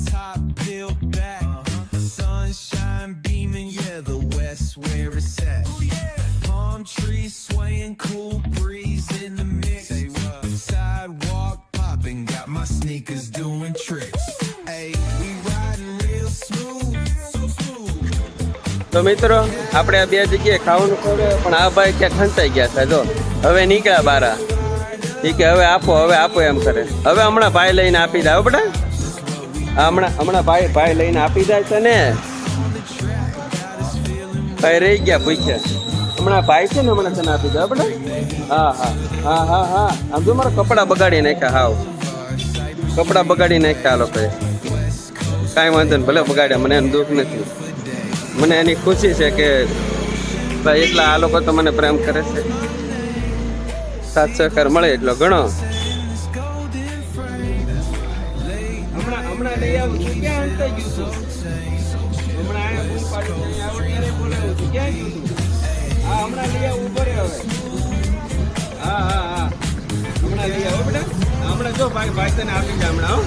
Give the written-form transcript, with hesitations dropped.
top peeled back, sunshine beaming, yeah, the west where it's at. Palm trees swaying, cool breeze in the mix. Sidewalk popping, got my sneakers doing tricks. Hey, we riding real smooth, so smooth. તો મિત્રો આપણે આ બે જગ્યાએ ખાવાનું ખવડે પણ આ ભાઈ ક્યાં ખંચાઈ ગયા છે. જો હવે નીકળ્યા બારા એ કે હવે આપો એમ કરે. હવે હમણાં ભાઈ લઈને આપી જાય બેટા. હમણાં ભાઈ લઈને આપી જાય છે ને. ભાઈ રહી ગયા પૂછ્યા. હમણાં ભાઈ છે ને હમણાં તને આપી જાય બેટા. હા આમ જો મારા કપડાં બગાડી નાખ્યા. હાવ કપડાં બગાડી નાખ્યા આ લોકોએ. કાંઈ વાંધો નહીં, ભલે બગાડ્યા, મને એનું દુઃખ નથી. મને એની ખુશી છે કે ભાઈ એટલા આ લોકો તો મને પ્રેમ કરે છે. સાથ સહકાર મળે એટલો ઘણો. હમણાં લઈ આવું છું. ક્યાં અંતાઈ ગયું છું? હમણાં આયા બૂમ પાડી આવો ત્યારે બોલાવું છું. ક્યાં ગયું છું? હા હમણાં લઈ આવું ઉભો રહ્યો હવે. હા હમણાં લઈ આવો બેટા. હમણાં જો ભાઈ તને આપી જાય હમણાં.